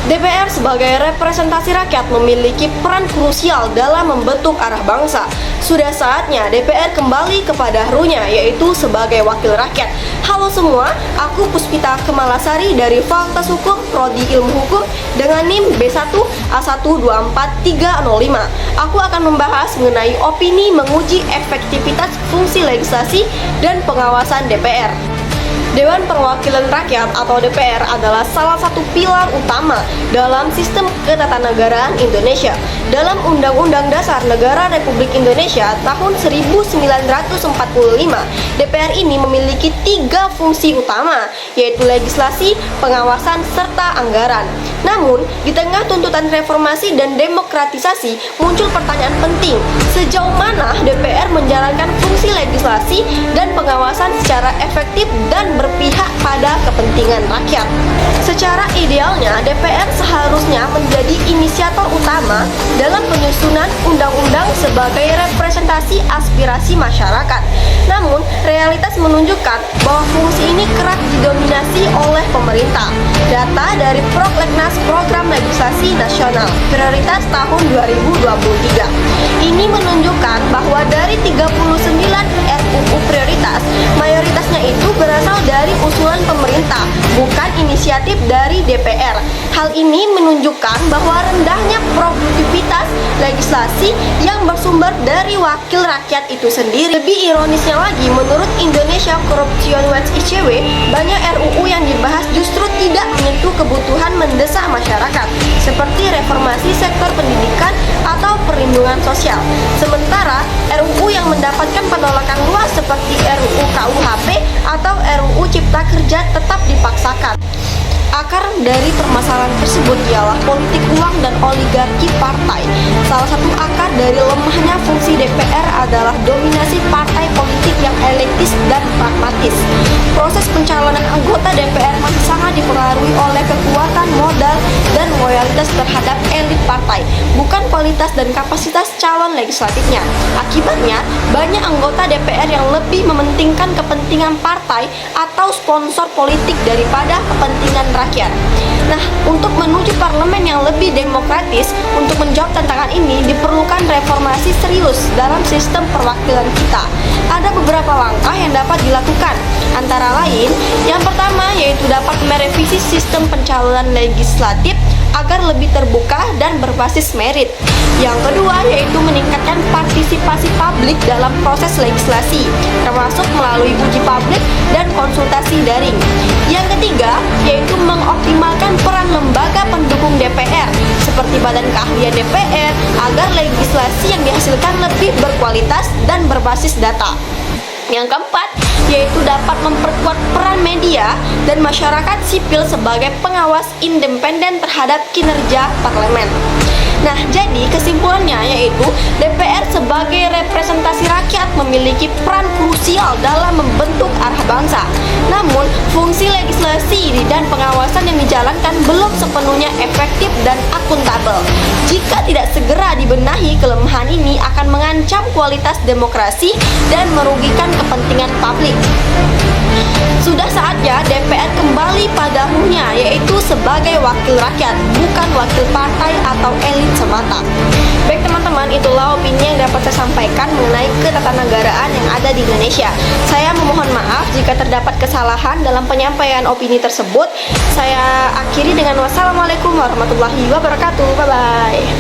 DPR sebagai representasi rakyat memiliki peran krusial dalam membentuk arah bangsa. Sudah saatnya DPR kembali kepada harunya, yaitu sebagai wakil rakyat. Halo semua, aku Puspita Kemalasari dari Fakultas Hukum Prodi Ilmu Hukum dengan NIM B1A124305. Aku akan membahas mengenai opini menguji efektivitas fungsi legislasi dan pengawasan DPR. Dewan Perwakilan Rakyat atau DPR adalah salah satu pilar utama dalam sistem ketatanegaraan Indonesia. Dalam Undang-Undang Dasar Negara Republik Indonesia tahun 1945, DPR ini memiliki 3 fungsi utama, yaitu legislasi, pengawasan, serta anggaran. Namun, di tengah tuntutan reformasi dan demokratisasi, muncul pertanyaan penting, sejauh mana DPR menjalankan fungsi legislasi dan pengawasan secara efektif dan berpihak pada kepentingan rakyat. Secara idealnya, DPR seharusnya menjadi inisiator utama dalam penyusunan undang-undang sebagai representasi aspirasi masyarakat. Namun, realitas menunjukkan bahwa fungsi ini kerap didominasi oleh pemerintah. Data dari Prolegnas Program Legislasi Nasional Prioritas tahun 2023 ini menunjukkan bahwa dari 39 RUU prioritas, mayoritasnya itu berasal dari usulan pemerintah, bukan inisiatif dari DPR. Hal ini menunjukkan bahwa rendahnya produktivitas legislasi yang bersumber dari wakil rakyat itu sendiri. Lebih ironisnya lagi, menurut Indonesia Corruption Watch ICW, banyak RUU yang dibahas justru tidak menyentuh kebutuhan mendesak masyarakat, seperti reformasi sektor pendidikan atau perlindungan sosial. Sementara RUU yang mendapatkan penolakan luas seperti RUU KUHP atau RUU Cipta Kerja tetap dipaksakan. Akar dari permasalahan tersebut ialah politik uang dan oligarki partai. Salah satu akar dari lemahnya fungsi DPR adalah dominasi partai politik yang elitis dan pragmatis. Proses pencalonan anggota DPR masih sangat dipengaruhi oleh kekuatan modal dan loyalitas terhadap elit partai, bukan kualitas dan kapasitas calon legislatifnya. Akibatnya, banyak anggota DPR yang lebih mementingkan kepentingan partai atau sponsor politik daripada kepentingan rakyat. Nah, untuk menuju parlemen yang lebih demokratis, untuk menjawab tantangan ini diperlukan reformasi serius dalam sistem perwakilan kita. Ada beberapa langkah yang dapat dilakukan, antara lain, yang pertama yaitu dapat merevisi sistem pencalonan legislatif agar lebih terbuka dan berbasis merit. Yang kedua yaitu meningkatkan partisipasi publik dalam proses legislasi, termasuk melalui uji publik dan konsultasi daring. Yang ketiga yaitu mengoptimalkan peran lembaga pendukung DPR seperti Badan Keahlian DPR agar legislasi yang dihasilkan lebih berkualitas dan berbasis data. Yang keempat, yaitu dapat memperkuat peran media dan masyarakat sipil sebagai pengawas independen terhadap kinerja parlemen. Nah, jadi kesimpulannya yaitu DPR sebagai representasi rakyat memiliki peran krusial dalam membentuk arah bangsa. Namun, fungsi legislasi dan pengawasan yang dijalankan belum sepenuhnya efektif dan akuntabel. Jika tidak segera dibenahi, kelemahan ini akan mengancam kualitas demokrasi dan merugikan kepentingan publik. Sudah saatnya DPR kembali pada harunya, yaitu sebagai wakil rakyat, bukan wakil partai atau elit semata. Baik teman-teman, itulah opini yang dapat saya sampaikan mengenai ketatanegaraan yang ada di Indonesia. Saya memohon maaf jika terdapat kesalahan dalam penyampaian opini tersebut. Saya akhiri dengan wassalamualaikum warahmatullahi wabarakatuh. Bye-bye.